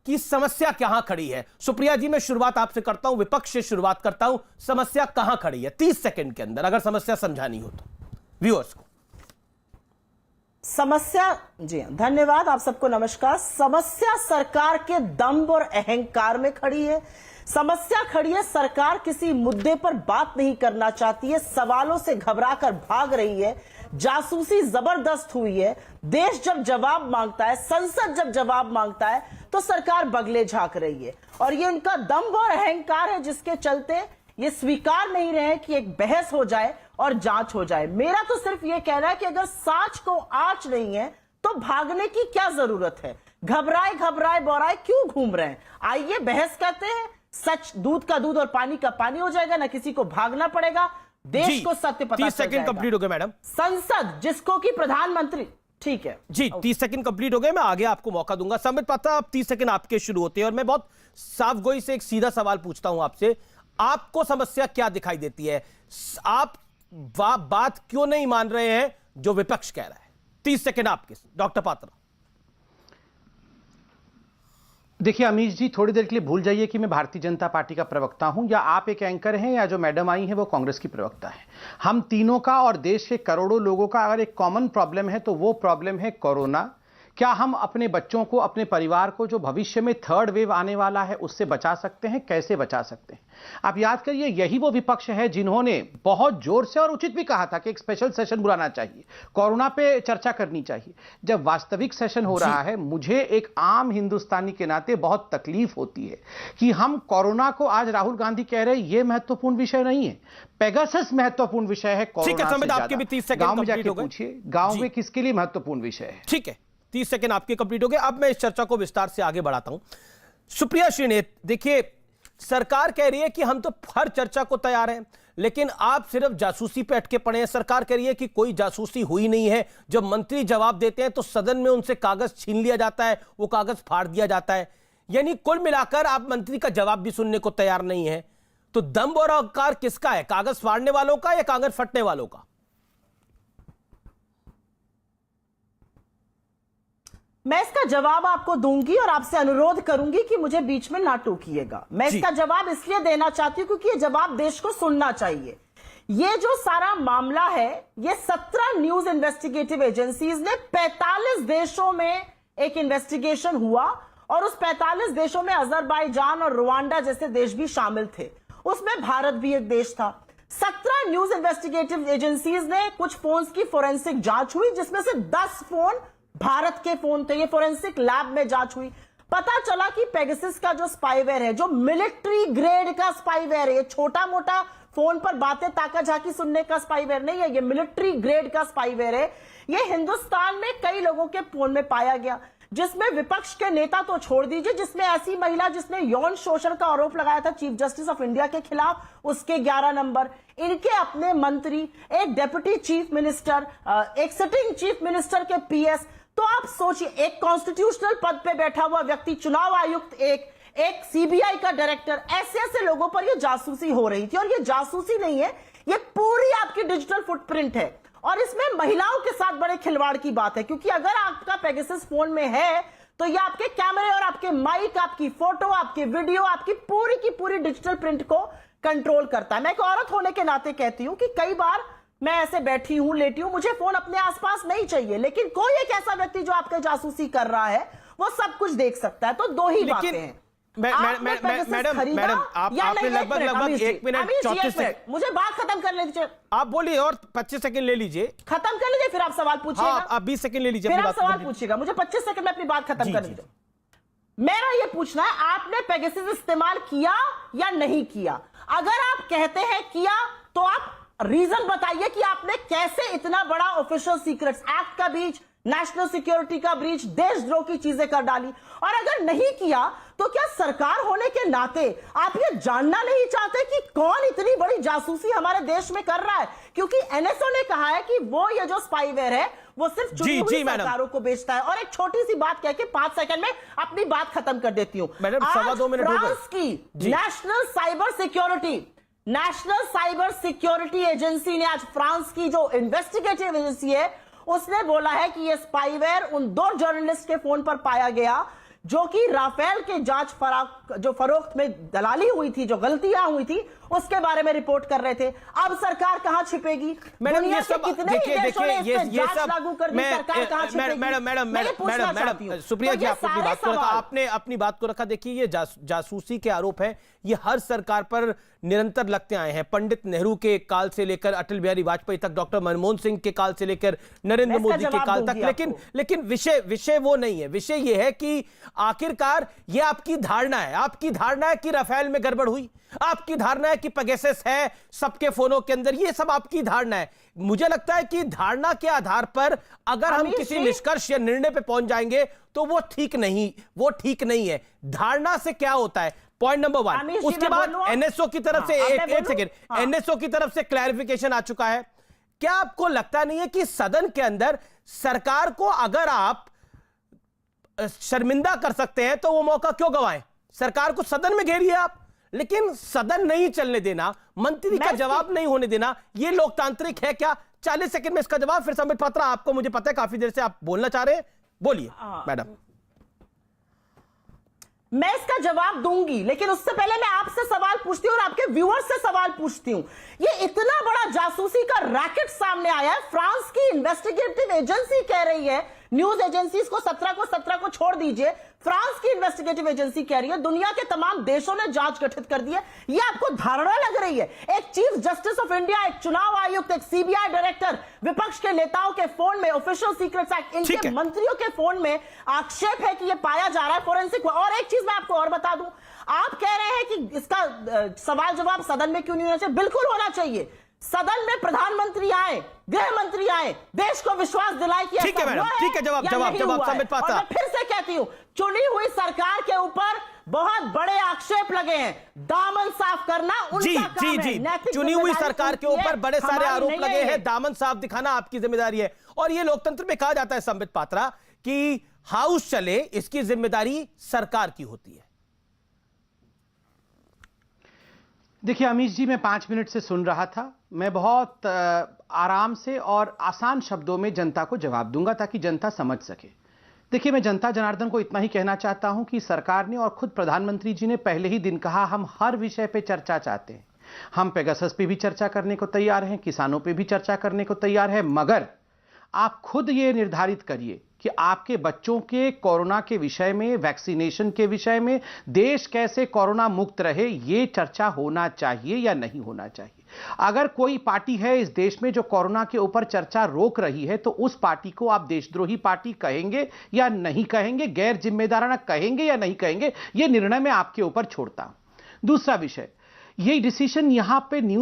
कि समस्या कहां खड़ी है। सुप्रिया जी, मैं शुरुआत आपसे करता हूं, विपक्ष से शुरुआत करता हूं। समस्या कहां खड़ी है 30 सेकंड के अंदर, अगर समस्या समझानी हो तो व्यूअर्स को। समस्या, जी धन्यवाद, आप सबको नमस्कार। समस्या सरकार के दंभ और अहंकार में खड़ी है। समस्या खड़ी है, सरकार किसी मुद्दे पर बात नहीं करना चाहती है, सवालों से घबराकर भाग रही है, जासूसी जबरदस्त हुई है। देश जब जवाब मांगता है, संसद जब जवाब मांगता है, तो सरकार बगले झांक रही है। और ये उनका दंभ और अहंकार है, जिसके चलते ये स्वीकार नहीं रहे कि एक बहस हो जाए और जांच हो जाए। मेरा तो सिर्फ ये कहना है कि अगर सांच को आंच नहीं है तो भागने की क्या जरूरत है। घबराए घबराए बौराए क्यों घूम रहे हैं? आइए बहस करते हैं। सच, दूध का दूध और पानी का पानी हो जाएगा, ना किसी को भागना पड़ेगा, देश को सत्य पता 30 सेकंड कंप्लीट हो गए मैडम। संसद जिसको कि प्रधानमंत्री, ठीक है जी 30 सेकंड कंप्लीट हो गए, मैं आगे आपको मौका दूंगा। संबित पात्रा, आप 30 सेकंड आपके शुरू होते हैं और मैं बहुत साफ गोई से एक सीधा सवाल पूछता हूं आपसे। आपको समस्या क्या दिखाई देती है? आप बात क्यों नहीं मान रहे हैं जो विपक्ष कह रहा है? 30 सेकंड आपके, डॉक्टर पात्रा। देखिए अमीश जी, थोड़ी देर के लिए भूल जाइए कि मैं भारतीय जनता पार्टी का प्रवक्ता हूं, या आप एक एंकर हैं, या जो मैडम आई हैं वो कांग्रेस की प्रवक्ता है। हम तीनों का और देश के करोड़ों लोगों का अगर एक कॉमन प्रॉब्लम है तो वो प्रॉब्लम है कोरोना। क्या हम अपने बच्चों को, अपने परिवार को, जो भविष्य में थर्ड वेव आने वाला है, उससे बचा सकते हैं? कैसे बचा सकते हैं? आप याद करिए, यही वो विपक्ष है जिन्होंने बहुत जोर से और उचित भी कहा था कि एक स्पेशल सेशन बुलाना चाहिए, कोरोना पे चर्चा करनी चाहिए। जब वास्तविक सेशन हो रहा है, मुझे एक आम हिंदुस्तानी के नाते बहुत तकलीफ होती है कि हम कोरोना को, आज राहुल गांधी कह रहे हैं ये महत्वपूर्ण विषय नहीं है, पेगासस महत्वपूर्ण विषय है। कोरोना से ज्यादा गांव में जाके पूछिए, गांव में किसके लिए महत्वपूर्ण विषय है। ठीक है, 30 सेकंड आपके कंप्लीट हो गए। अब मैं इस चर्चा को विस्तार से आगे बढ़ाता हूं। सुप्रिया श्रीनेत, देखिए सरकार कह रही है कि हम तो हर चर्चा को तैयार हैं, लेकिन आप सिर्फ जासूसी पे अटके पड़े हैं। सरकार कह रही है कि कोई जासूसी हुई नहीं है। जब मंत्री जवाब देते हैं तो सदन में उनसे कागज छीन लिया जाता है, वो कागज फाड़ दिया जाता है। यानी कुल मिलाकर आप मंत्री का जवाब भी सुनने को तैयार नहीं है। तो दंभ और अहंकार किसका है? कागज फाड़ने वालों का या कागज फटने वालों का? मैं इसका जवाब आपको दूंगी और आपसे अनुरोध करूंगी कि मुझे बीच में ना टोकिएगा। मैं इसका जवाब इसलिए देना चाहती हूं क्योंकि ये जवाब देश को सुनना चाहिए। ये जो सारा मामला है, ये 17 न्यूज इन्वेस्टिगेटिव एजेंसीज ने 45 देशों में एक इन्वेस्टिगेशन हुआ, और उस 45 देशों में अजरबैजान और रुवांडा जैसे देश भी शामिल थे, उसमें भारत भी एक देश था। 17 न्यूज इन्वेस्टिगेटिव एजेंसीज ने, कुछ फोन्स की फोरेंसिक जांच हुई, जिसमें से 10 फोन भारत के फोन थे। ये फोरेंसिक लैब में जांच हुई, पता चला कि पेगासस का जो स्पाईवेयर है, जो मिलिट्री ग्रेड का स्पाईवेयर है, ये छोटा मोटा फोन पर बातें ताका झाकी सुनने का स्पाईवेयर नहीं है, ये मिलिट्री ग्रेड का स्पाईवेयर है। ये हिंदुस्तान में कई लोगों के फोन में पाया गया, जिसमें विपक्ष के नेता तो छोड़ दीजिए, जिसमें ऐसी महिला जिसने यौन शोषण का आरोप लगाया था चीफ जस्टिस ऑफ इंडिया के खिलाफ, उसके 11 नंबर, इनके अपने मंत्री, एक डेप्यूटी चीफ मिनिस्टर, एक सिटिंग चीफ मिनिस्टर के पीएस। तो आप सोचिए, एक कॉन्स्टिट्यूशनल पद पे बैठा हुआ व्यक्ति, चुनाव आयुक्त, एक सीबीआई का डायरेक्टर, ऐसे ऐसे लोगों पर यह जासूसी हो रही थी। और ये जासूसी नहीं है, ये पूरी आपकी डिजिटल फुटप्रिंट है। और इसमें महिलाओं के साथ बड़े खिलवाड़ की बात है, क्योंकि अगर आपका पेगासस फोन में है तो ये आपके कैमरे और आपके माइक, आपकी फोटो, आपकी वीडियो, आपकी पूरी की पूरी डिजिटल प्रिंट को कंट्रोल करता है। मैं एक औरत होने के नाते कहती हूं कि कई बार मैं ऐसे बैठी हूं, लेटी हूं, मुझे फोन अपने आसपास नहीं चाहिए, लेकिन कोई एक ऐसा व्यक्ति जो आपके जासूसी कर रहा है वो सब कुछ देख सकता है। तो दो ही बातें हैं। मैडम आपने लगभग 1 मिनट 34 सेकंड, मुझे बात खत्म कर लीजिए। आप बोलिए और 25 सेकंड ले लीजिए, खत्म कर लीजिए, फिर आप सवाल पूछिएगा। हाँ, आप 20 सेकंड ले लीजिए, फिर आप सवाल पूछिएगा। मुझे 25 सेकंड में अपनी बात खत्म कर लीजिए। मेरा ये पूछना है, आपने पेगासस इस्तेमाल किया या नहीं किया? अगर आप कहते हैं किया, तो आप रीजन बताइए कि आपने कैसे इतना बड़ा ऑफिशियल सीक्रेट्स एक्ट का ब्रीच, नेशनल सिक्योरिटी का ब्रीच, देशद्रोह की चीजें कर डाली। और अगर नहीं किया, तो क्या सरकार होने के नाते आप ये जानना नहीं चाहते कि कौन इतनी बड़ी जासूसी हमारे देश में कर रहा है? क्योंकि एनएसओ ने कहा है कि वो ये जो स्पाईवेयर है वो सिर्फ चुनी हुई सरकारों को बेचता है। और एक छोटी सी बात कह के 5 सेकंड में अपनी बात खत्म कर देती हूं। फ्रांस की नेशनल साइबर सिक्योरिटी एजेंसी ने, आज फ्रांस की जो इन्वेस्टिगेटिव एजेंसी है, उसने बोला है कि यह स्पाईवेयर उन 2 जर्नलिस्ट के फोन पर पाया गया जो कि राफेल के जांच जो फरोख्त में दलाली हुई थी, जो गलतियां हुई थी, उसके बारे में रिपोर्ट कर रहे थे। अब सरकार कहां छिपेगी? मैडम ये सब देखिए मैडम सुप्रिया जी, आपने अपनी बात को रखा, आपने अपनी बात को रखा। देखिए ये जासूसी के आरोप है, ये हर सरकार पर निरंतर लगते आए हैं। पंडित नेहरू के काल से लेकर अटल बिहारी वाजपेयी तक, डॉक्टर मनमोहन सिंह के काल से लेकर नरेंद्र मोदी के काल तक। लेकिन विषय वो नहीं है। विषय ये है कि आखिरकार ये आपकी धारणा है, आपकी धारणा है कि राफेल में गड़बड़ हुई, आपकी धारणा है कि पेगासस है सबके फोनों के अंदर, ये सब आपकी धारणा है। मुझे लगता है कि धारणा के आधार पर अगर हम किसी निष्कर्ष या निर्णय पे पहुंच जाएंगे तो वो ठीक नहीं है। धारणा से क्या होता है, पॉइंट नंबर 1। उसके बाद एनएसओ की तरफ से एक सेकंड, एनएसओ की तरफ से क्लैरिफिकेशन आ चुका है। क्या आपको लगता नहीं है कि सदन के अंदर सरकार को अगर आप शर्मिंदा कर सकते हैं तो वो मौका क्यों गवाएं? सरकार को सदन में घेरिए आप, लेकिन सदन नहीं चलने देना, मंत्री का जवाब नहीं होने देना, ये लोकतांत्रिक है क्या? 40 सेकंड में इसका जवाब। फिर संबित पात्रा, आपको मुझे पता है काफी देर से आप बोलना चाह रहे हैं, बोलिए मैडम। मैं इसका जवाब दूंगी, लेकिन उससे पहले मैं आपसे सवाल पूछती हूं और आपके व्यूअर्स से सवाल पूछती हूं। ये इतना बड़ा जासूसी का रैकेट सामने आया है, फ्रांस की इन्वेस्टिगेटिव एजेंसी कह रही है, न्यूज एजेंसीज को 17 को छोड़ दीजिए, फ्रांस की इन्वेस्टिगेटिव एजेंसी कह रही है दुनिया के तमाम देशों ने जांच गठित कर दी है। ये आपको धारणा लग रही है? एक चीफ जस्टिस ऑफ इंडिया, एक चुनाव आयुक्त, एक सीबीआई डायरेक्टर, विपक्ष के नेताओं के फोन में ऑफिशियल सीक्रेट्स एक्ट, इनके मंत्रियों के फोन में आक्षेप है कि यह पाया जा रहा है फोरेंसिक। और एक चीज मैं आपको और बता दूं, आप कह रहे हैं कि इसका सवाल जवाब सदन में क्यों नहीं होना चाहिए? बिल्कुल होना चाहिए। सदन में प्रधानमंत्री आए, गृह मंत्री आए, देश को विश्वास दिलाए कि ठीक है मैडम, ठीक है, जवाब संबित पात्रा। मैं फिर से कहती हूं, चुनी हुई सरकार के ऊपर बहुत बड़े आक्षेप लगे हैं, दामन साफ करना उनका काम है। चुनी हुई सरकार के ऊपर बड़े सारे आरोप लगे हैं, दामन साफ दिखाना आपकी जिम्मेदारी है। और ये लोकतंत्र में कहा जाता है संबित पात्रा कि हाउस चले इसकी जिम्मेदारी सरकार की होती है। देखिए अमीश जी, मैं 5 मिनट से सुन रहा था। मैं बहुत आराम से और आसान शब्दों में जनता को जवाब दूंगा ताकि जनता समझ सके। देखिए, मैं जनता जनार्दन को इतना ही कहना चाहता हूं कि सरकार ने और खुद प्रधानमंत्री जी ने पहले ही दिन कहा, हम हर विषय पे चर्चा चाहते हैं। हम पेगासस पे भी चर्चा करने को तैयार हैं, किसानों पे भी चर्चा करने को तैयार है, मगर आप खुद ये निर्धारित करिए कि आपके बच्चों के कोरोना के विषय में, वैक्सीनेशन के विषय में, देश कैसे कोरोना मुक्त रहे, ये चर्चा होना चाहिए या नहीं होना चाहिए। अगर कोई पार्टी है इस देश में जो कोरोना के ऊपर चर्चा रोक रही है तो उस पार्टी को आप देशद्रोही पार्टी कहेंगे या नहीं कहेंगे, गैर जिम्मेदाराना कहेंगे या नहीं कहेंगे, ये निर्णय मैं आपके ऊपर छोड़ता हूं। दूसरा विषय, ये डिसीजन यहां पे न्यूज